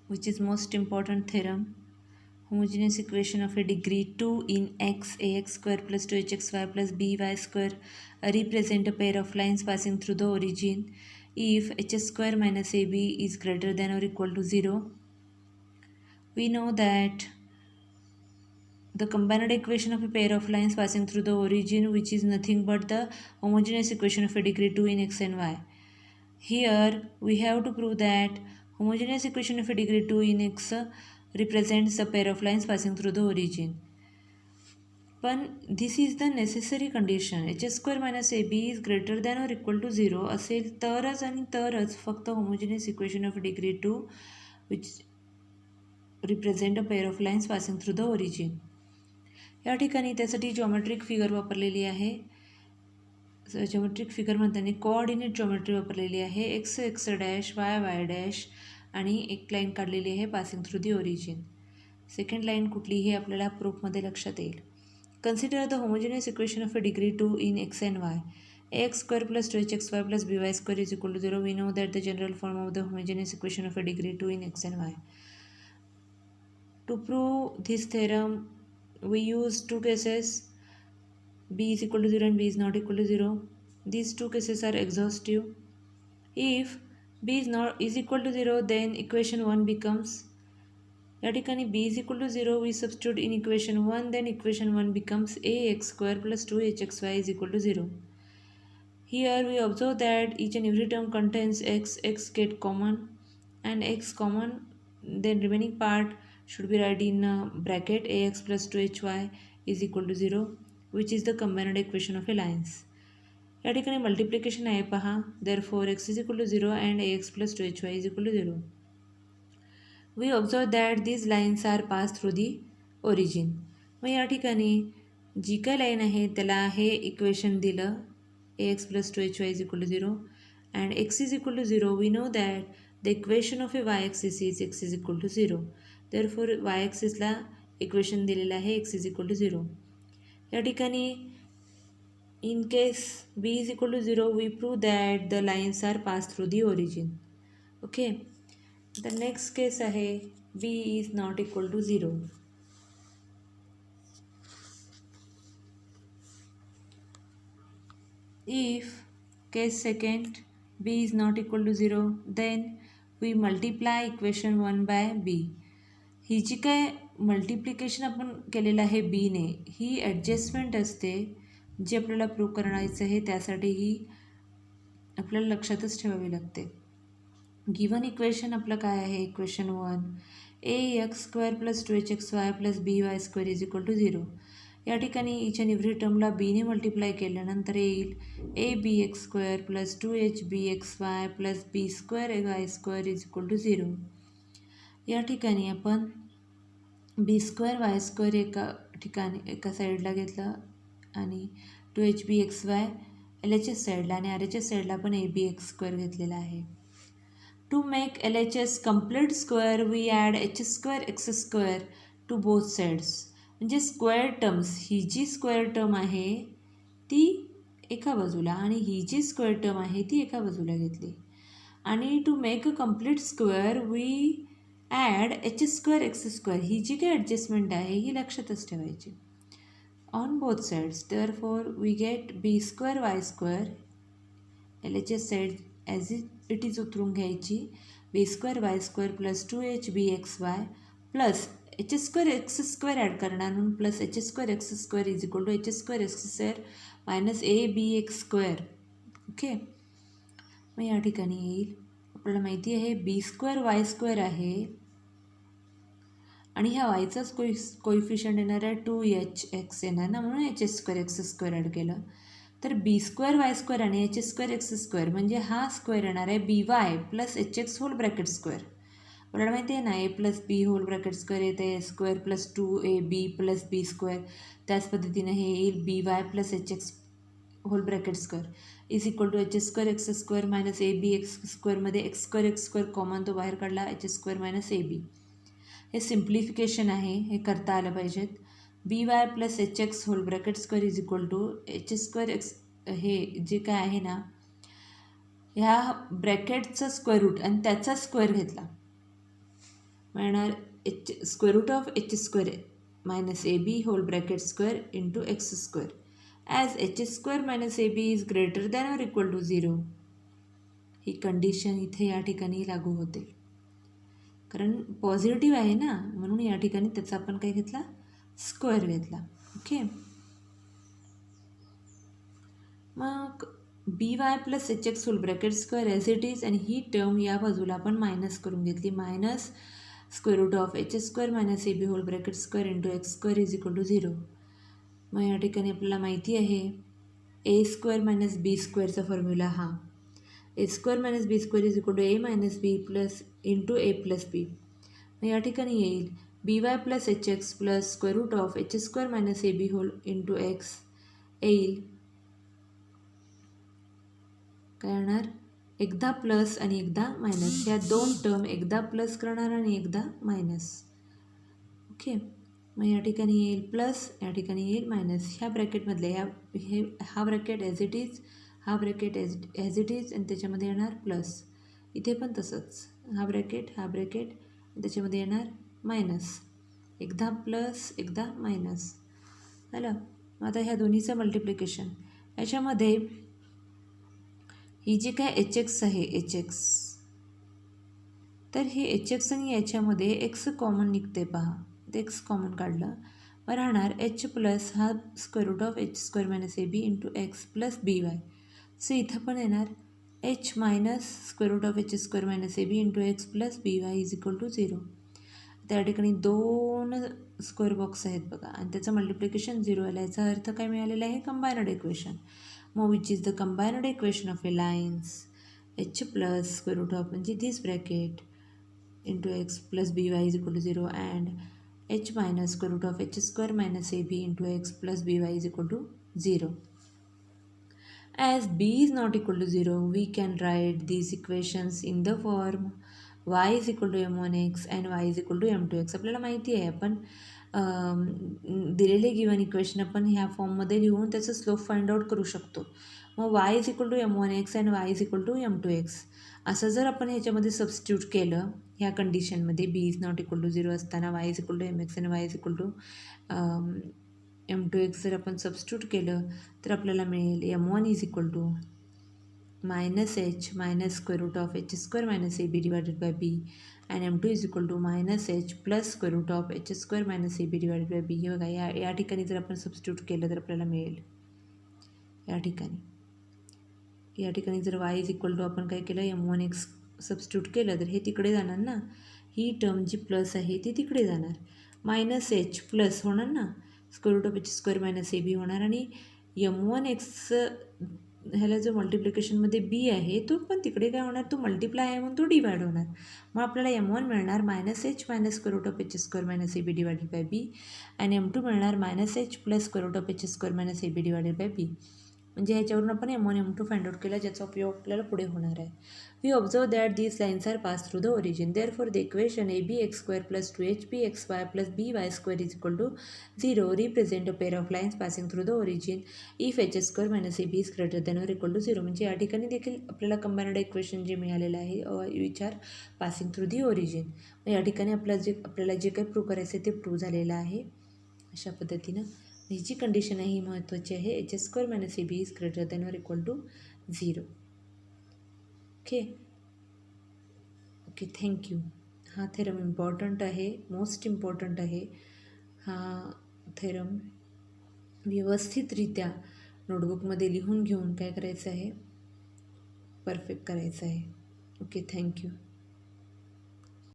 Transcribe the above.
which is most important theorem. Homogeneous equation of a degree 2 in x, ax square plus 2hxy plus by square represent a pair of lines passing through the origin if h square minus ab is greater than or equal to 0. We know that the combined equation of a pair of lines passing through the origin, which is nothing but the homogeneous equation of a degree 2 in x and y. Here we have to prove that homogeneous equation of a degree 2 in x represents a pair of lines passing through the origin. But this is the necessary condition. h square minus ab is greater than or equal to 0 असेल तरच आणि तरच फक्त homogeneous equation of a degree 2 which represent a pair of lines passing through the origin. या ठिकाणी त्यासाठी geometric figure वापरलेली आहे. जॉमेट्रिक फिगर म्हणताना कोऑर्डिनेट जॉमेट्री वापरलेली आहे. X x dash Y Y dash आणि एक लाईन काढलेली आहे passing through the origin. Second line कुठली हे आपल्याला प्रूफमध्ये लक्षात येईल. Consider the homogeneous equation of a degree 2 in x and Y. ax square plus 2hxy plus by square is equal to 0. We know that the general form of the homogeneous equation of a degree 2 in x and y. To prove this theorem, we use two cases, b is equal to 0 and b is not equal to 0. These two cases are exhaustive. If b is equal to 0, then equation 1 becomes, या ठिकाणी b is equal to 0 we substitute in equation 1, then equation 1 becomes ax square plus 2hxy is equal to 0. Here we observe that each and every term contains x get common and x common, then remaining part should be write in bracket ax plus 2hy is equal to 0, which is the combined equation of a lines. या ठिकाणी multiplication आहे पहा. therefore x is equal to 0 and ax plus 2hy is equal to 0. We observe that these lines are passed through the origin. मग या ठिकाणी जी काय line आहे त्याला हे इक्वेशन दिलं ax plus 2hy is equal to 0 and x is equal to 0. We know that the equation of a y-axis is x is equal to 0. Therefore y-axisला equation दिलेलं आहे x is equal to 0. या ठिकाणी in case b is equal to 0 we prove that the lines are passed through the origin. Okay. The next case आहे b is not equal to 0. If case second b is not equal to 0, then we multiply equation 1 by b. ही जी काय multiplication आपण केलेलं आहे b ने, ही adjustment असते. जे आपल्याला prove करायचं आहे त्यासाठी ही आपल्याला लक्षातच ठेवावी लागते. गिवन इक्वेशन आपलं काय आहे, equation 1 ax square plus 2hxy plus by square is equal to 0. या ठिकाणी इच अँड एव्हरी टर्मला बीने मल्टिप्लाय केल्यानंतर येईल abx square plus 2hbxy plus b square y square is equal to 0. या ठिकाणी आपण बी स्क्वेअर वाय स्क्वेअर एका ठिकाणी एका साईडला घेतलं आणि 2hbxy LHS साईडला आणि RHS साईडला आपण abx स्क्वेअर घेतलेला आहे. To make LHS complete square, we add h square x square to both sides. म्हणजे स्क्वेअर टर्म्स, ही जी स्क्वेअर टर्म आहे ती एका बाजूला आणि ही जी स्क्वेअर टर्म आहे ती एका बाजूला घेतली. आणि to make a complete square we add h square x square. ही जी काही ॲडजस्टमेंट आहे ही लक्षातच ठेवायची on both sides. Therefore we get b square y square LHS side as it is उतरून घ्यायची. B square y square plus 2hbxy plus h square x square add करणार म्हणून plus h square x square is equal to h square x square minus abx square. Okay. मग या ठिकाणी येईल आपल्याला माहिती आहे बी स्क्वेअर वाय स्क्वेअर आहे आणि ह्या वायचाच कोइफिशियंट येणार आहे 2hx येणार ना, म्हणून h square x square add केलं. तर बी स्क्वेअर वाय स्क्वेअर आणि एच स्क्वेअर एक्स स्क्वेअर म्हणजे हा स्क्वेअर येणार आहे b Y plus H x whole bracket square. आपल्याला माहिती आहे ना a plus b whole bracket square येते square plus 2ab plus b square. त्याच पद्धतीनं हे येईल बी Y plus H x whole bracket square is equal to h square x square minus abx स्क्वेअरमध्ये एक्स स्क्वेअर कॉमन तो बाहेर काढला h square minus ab. हे सिम्प्लिफिकेशन आहे, हे करता आलं पाहिजेत. B Y plus H x whole bracket square is equal to h square x, हे जे काय आहे ना ह्या ब्रॅकेटचा स्क्वेअर रूट आणि त्याचा स्क्वेअर घेतला मिळणार square root of H square minus A B whole bracket square into X square as H square minus A B is greater than or equal to 0. ही कंडिशन इथे या ठिकाणी लागू होते, कारण पॉझिटिव्ह आहे ना, म्हणून या ठिकाणी त्याचा आपण काय घेतला, स्क्वेअर घेतला. ओके, मग B Y plus H x whole bracket square as it is, आणि ही टर्म या बाजूला आपण मायनस करून घेतली, minus square root of H square minus A B whole bracket square into X square is equal to 0. मग या ठिकाणी आपल्याला माहिती आहे ए स्क्वेअर मायनस बी स्क्वेअरचा फॉर्म्युला हा A square minus B square is equal to A minus B plus into A plus B. मग या ठिकाणी येईल बी Y plus H X plus square root of H square minus A B whole into X येईल काय येणार, एकदा plus आणि एकदा मायनस, ह्या दोन टर्म एकदा प्लस करणार आणि एकदा मायनस. ओके, मग या ठिकाणी येईल प्लस, या ठिकाणी येईल मायनस, ह्या ब्रॅकेटमधले हा ब्रॅकेट ॲज इट इज, हा ब्रॅकेट ॲज इट इज, आणि त्याच्यामध्ये येणार प्लस. इथे पण तसंच, हा ब्रॅकेट त्याच्यामध्ये येणार मायनस, एकदा प्लस एकदा मायनस झालं. मग आता ह्या दोन्हीचं मल्टिप्लिकेशन, याच्यामध्ये ही जी काय एच एक्स आहे एच एक्स, तर हे एच एक्स आणि याच्यामध्ये एक्स कॉमन निघते पहा, ते एक्स कॉमन काढलं, मग राहणार एच प्लस हा square root of H square minus A B into X plus B Y. So इथं पण येणार H minus square root of H square minus A B into X plus B Y is equal to 0. त्या ठिकाणी दोन square box आहेत बघा, आणि त्याचं मल्टिप्लिकेशन 0 आलं. याचा अर्थ काय मिळालेला आहे, कंबायनड इक्वेशन. मग which is the combined equation of a lines H plus square root of म्हणजे this bracket into X plus B Y is equal to 0 and h minus square root of h square minus ab into x plus by is equal to 0. As b is not equal to 0, we can write these equations in the form y is equal to m1x and y is equal to m2x. आपल्याला माहिती आहे आपण दिलेले given equation आपण ह्या फॉर्ममध्ये लिहून त्याचं स्लोप फाइंड आउट करू शकतो. मग y is equal to m1x and y is equal to m2x असं जर आपण ह्याच्यामध्ये सबस्टिट्यूट केलं, ह्या कंडिशनमध्ये B is not equal to 0 असताना y is equal to mx आणि y is equal to m2x जर आपण सबस्टिट्यूट केलं तर आपल्याला मिळेल m1 is equal to minus H minus square root of H square minus A B divided by B and m2 is equal to minus H plus square root of H square minus A B divided by B. हे बघा, या ठिकाणी जर आपण substitute केलं तर आपल्याला मिळेल या ठिकाणी जर y इज इक्वल टू आपण काय केलं m1x सबस्टिट्यूट केलं तर हे तिकडे जाणार ना, ही टर्म जी प्लस आहे ती तिकडे जाणार, मायनस एच प्लस होणार ना, square root of H square minus A B होणार, आणि m1x ह्याला जो मल्टिप्लिकेशनमध्ये बी आहे तो पण तिकडे काय होणार, तो मल्टिप्लाय आहे म्हणून तो डिवाइड होणार. मग आपल्याला m1 मिळणार minus H minus square root of H square minus A B divided by B आणि m2 मिळणार minus H plus square root of H square minus A B divided by B. म्हणजे ह्याच्यावरून आपण m1 m2 find out केला, ज्याचा उपयोग आपल्याला पुढे होणार आहे. We observe that these lines are pass through the origin, therefore the equation A B X square plus 2hb xy plus B Y square is equal to 0 represent a pair of lines passing through the origin if H square minus A B is greater than or equal to 0. म्हणजे या ठिकाणी देखील आपल्याला कंबायनड equation जे मिळालेलं आहे which are passing through the origin. या ठिकाणी आपल्याला जे काही प्रूव्ह करायचं ते प्रूव्ह झालेलं आहे. अशा पद्धतीनं ही जी कंडिशन आहे ही महत्त्वाची आहे, H square minus A B is greater than or equal to 0. Okay thank you. हा थेरम इम्पॉर्टंट आहे, मोस्ट इम्पॉर्टंट आहे. हा थेरम व्यवस्थितरित्या नोटबुकमध्ये लिहून घेऊन काय करायचं आहे, परफेक्ट करायचं आहे. Okay thank you.